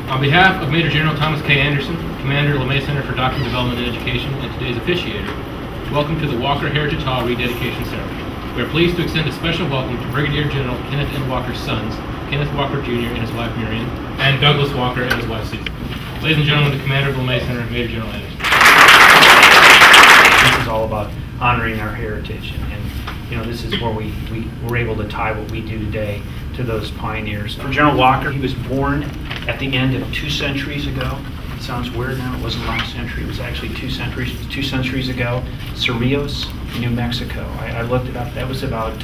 On behalf of Major General Thomas K. Andersen, Commander, LeMay Center for Doctrine Development and Education, and today's officiator, welcome to the Walker Heritage Hall Rededication Ceremony. We are pleased to extend a special welcome to Brigadier General Kenneth N. Walker's sons, Kenneth Walker Jr. and his wife Marion, and Douglas Walker and his wife Susan. Ladies and gentlemen, the Commander of LeMay Center, Major General Andersen. This is all about honoring our heritage, and this is where we were able to tie what we do today to those pioneers. For General Walker, he was born at the end of 2 centuries ago. It sounds weird now, it wasn't last century, it was actually 2 centuries ago. Cerrillos, New Mexico. I looked it up. That was about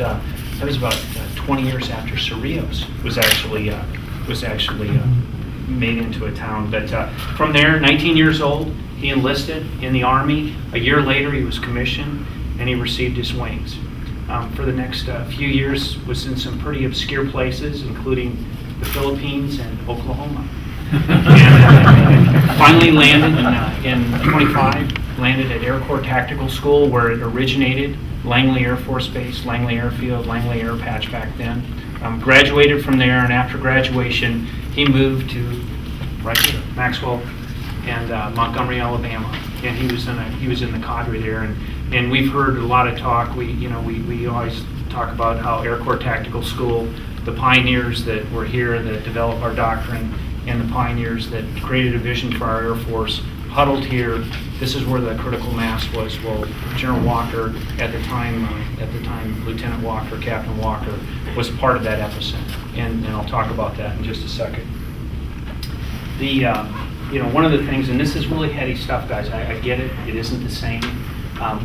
20 years after Cerrillos was actually made into a town. But from there, 19 years old, he enlisted in the Army. A year later, he was commissioned, and he received his wings. For the next few years, was in some pretty obscure places, including the Philippines and Oklahoma. And finally landed in 25, landed at Air Corps Tactical School, where it originated, Langley Air Force Base, Langley Airfield, Langley Air Patch back then. Graduated from there, and after graduation, he moved to right here, Maxwell and Montgomery, Alabama, and he was in the cadre there, and we've heard a lot of talk. We always talk about how Air Corps Tactical School, the pioneers that were here that developed our doctrine, and the pioneers that created a vision for our Air Force huddled here. This is where the critical mass was. Well, General Walker at the time, Lieutenant Walker, Captain Walker, was part of that epicenter, and I'll talk about that in just a second. One of the things, and this is really heady stuff, guys. I get it. It isn't the same.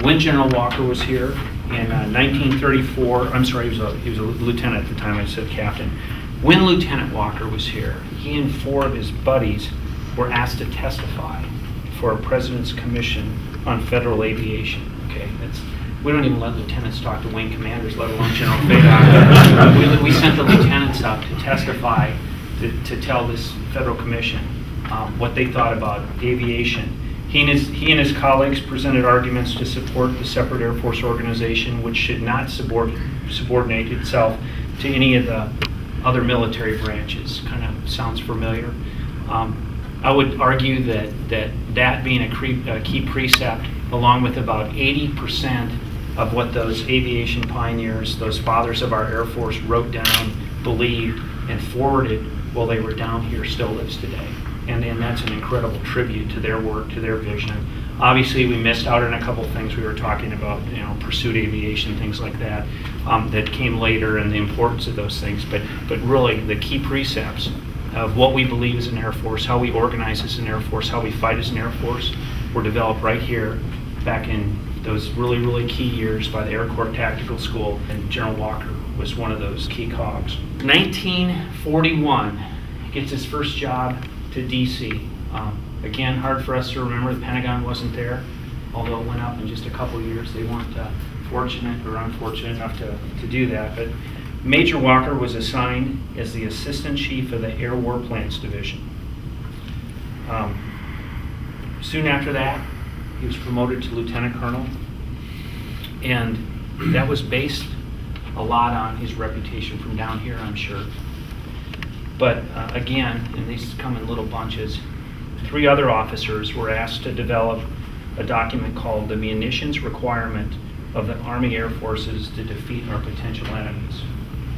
When General Walker was here in 1934, I'm sorry, he was a lieutenant at the time. I said captain. When Lieutenant Walker was here, he and 4 of his buddies were asked to testify for a President's Commission on Federal Aviation. Okay, we don't even let lieutenants talk to wing commanders, let alone General Fayette. We sent the lieutenants out to testify to tell this Federal Commission what they thought about aviation. He and his colleagues presented arguments to support the separate Air Force organization, which should not subordinate itself to any of the other military branches. Kind of sounds familiar. I would argue that being a key precept, along with about 80% of what those aviation pioneers, those fathers of our Air Force wrote down, believed, and forwarded while they were down here, still lives today. And that's an incredible tribute to their work, to their vision. Obviously, we missed out on a couple things we were talking about, pursuit aviation, things like that, that came later, and the importance of those things. But really, the key precepts of what we believe as an Air Force, how we organize as an Air Force, how we fight as an Air Force, were developed right here back in those really, really key years by the Air Corps Tactical School, and General Walker was one of those key cogs. 1941, gets his first job to D.C. Again, hard for us to remember, the Pentagon wasn't there, although it went up in just a couple years. They weren't fortunate or unfortunate enough to do that. But Major Walker was assigned as the Assistant Chief of the Air Warplanes Division. Soon after that, he was promoted to Lieutenant Colonel, and that was based a lot on his reputation from down here, I'm sure. But again, and these come in little bunches, 3 other officers were asked to develop a document called the Munitions Requirement of the Army Air Forces to Defeat Our Potential Enemies.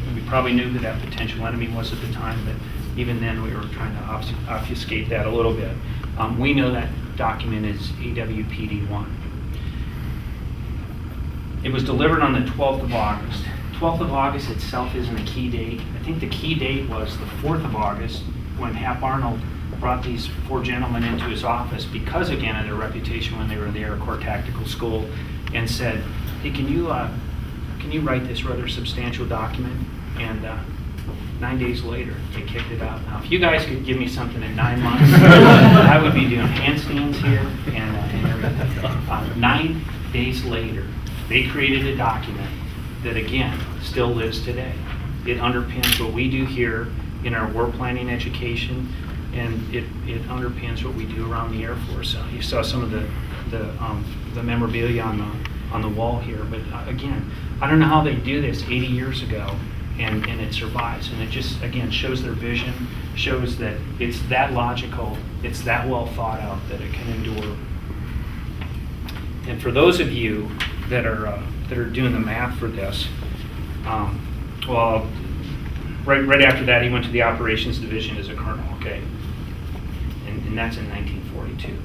And we probably knew who that potential enemy was at the time, but even then we were trying to obfuscate that a little bit. We know that document is AWPD-1. It was delivered on the 12th of August. 12th of August itself isn't a key date. I think the key date was the 4th of August when Hap Arnold brought these 4 gentlemen into his office because, again, of their reputation when they were in the Air Corps Tactical School, and said, hey, can you write this rather substantial document? And 9 days later, they kicked it out. Now, if you guys could give me something in 9 months, I would be doing handstands here and everything. 9 days later, they created a document that, again, still lives today. It underpins what we do here in our war planning education, and it underpins what we do around the Air Force. You saw some of the memorabilia on the wall here, but again, I don't know how they do this 80 years ago and it survives. And it just, again, shows their vision, shows that it's that logical, it's that well thought out that it can endure. And for those of you that are doing the math for this, well, right after that, he went to the operations division as a colonel, okay? And that's in 1942.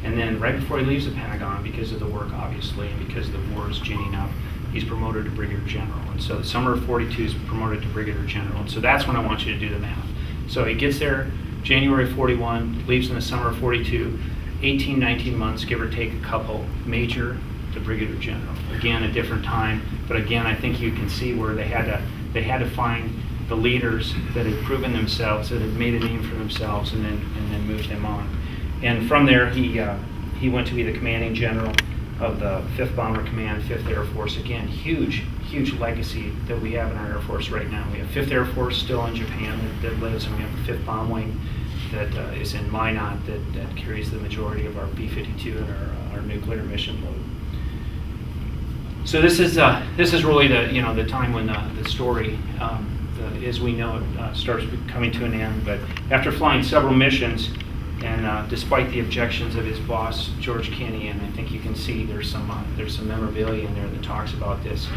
And then right before he leaves the Pentagon, because of the work, obviously, and because the war is ginning up, he's promoted to Brigadier General. And so the summer of 42 is promoted to Brigadier General. And so that's when I want you to do the math. So he gets there January 41, leaves in the summer of 42, 18, 19 months, give or take a couple, major to Brigadier General. Again, a different time, but again, I think you can see where they had to find the leaders that had proven themselves, that had made a name for themselves, and then move them on. And from there, he went to be the commanding general of the 5th Bomber Command, 5th Air Force. Again, huge legacy that we have in our Air Force right now. We have 5th Air Force still in Japan that lives, and we have the 5th Bomb Wing that is in Minot that carries the majority of our B-52 and our nuclear mission load. So this is really the time when the story, as we know it, starts coming to an end. But after flying several missions, and despite the objections of his boss, George Kinney, and I think you can see there's some memorabilia in there that talks about this,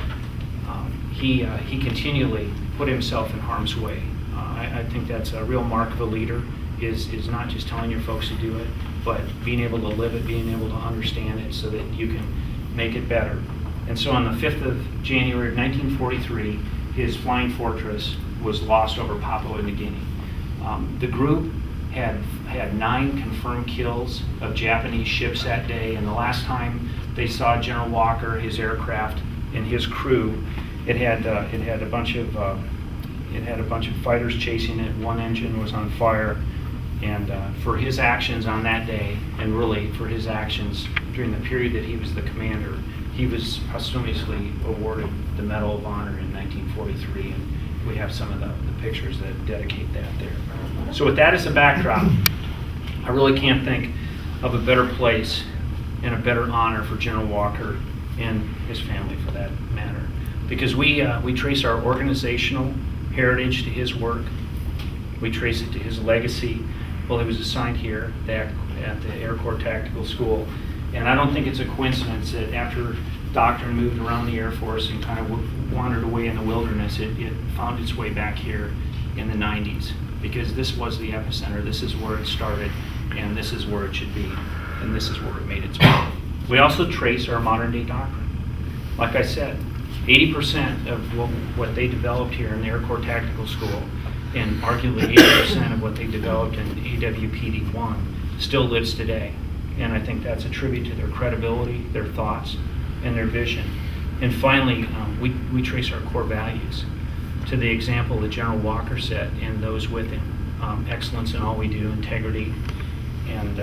he continually put himself in harm's way. I think that's a real mark of a leader, is not just telling your folks to do it, but being able to live it, being able to understand it so that you can make it better. And so on the 5th of January of 1943, his flying fortress was lost over Papua New Guinea. The group had 9 confirmed kills of Japanese ships that day, and the last time they saw General Walker, his aircraft, and his crew, it had a bunch of fighters chasing it. One engine was on fire, and for his actions on that day, and really for his actions during the period that he was the commander, he was posthumously awarded the Medal of Honor in 1943, and we have some of the pictures that dedicate that there. So with that as a backdrop, I really can't think of a better place and a better honor for General Walker and his family, for that matter, because we trace our organizational heritage to his work. We trace it to his legacy. Well, he was assigned here at the Air Corps Tactical School, and I don't think it's a coincidence that after Doctrine moved around the Air Force and kind of wandered away in the wilderness, it found its way back here in the 90s, because this was the epicenter. This is where it started, and this is where it should be, and this is where it made its way. We also trace our modern day doctrine. Like I said, 80% of what they developed here in the Air Corps Tactical School, and arguably 80% of what they developed in AWPD-1 still lives today. And I think that's a tribute to their credibility, their thoughts, and their vision. And finally, we trace our core values to the example that General Walker set and those with him. Excellence in all we do, integrity, and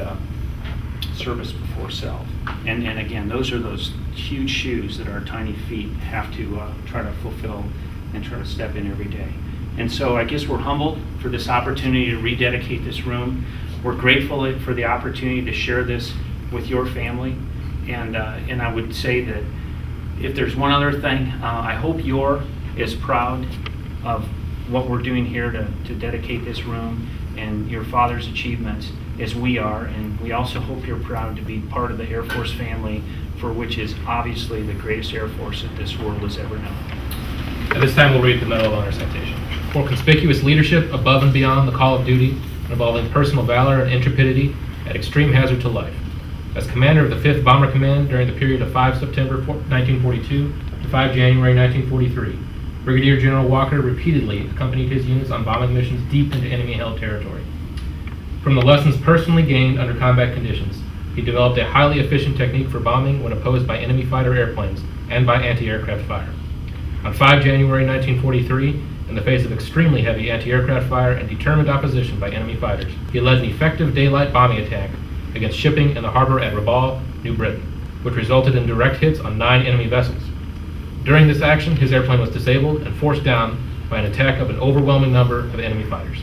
service before self. And again, those are those huge shoes that our tiny feet have to try to fulfill and try to step in every day. And so I guess we're humbled for this opportunity to rededicate this room. We're grateful for the opportunity to share this with your family. And I would say that if there's one other thing, I hope you're as proud of what we're doing here to dedicate this room and your father's achievements as we are. And we also hope you're proud to be part of the Air Force family, for which is obviously the greatest Air Force that this world has ever known. At this time, we'll read the Medal of Honor citation. For conspicuous leadership above and beyond the call of duty, involving personal valor and intrepidity at extreme hazard to life. As commander of the 5th Bomber Command during the period of 5 September 1942 to 5 January 1943, Brigadier General Walker repeatedly accompanied his units on bombing missions deep into enemy-held territory. From the lessons personally gained under combat conditions, he developed a highly efficient technique for bombing when opposed by enemy fighter airplanes and by anti-aircraft fire. On 5 January 1943, in the face of extremely heavy anti-aircraft fire and determined opposition by enemy fighters, he led an effective daylight bombing attack against shipping in the harbor at Rabaul, New Britain, which resulted in direct hits on 9 enemy vessels. During this action, his airplane was disabled and forced down by an attack of an overwhelming number of enemy fighters.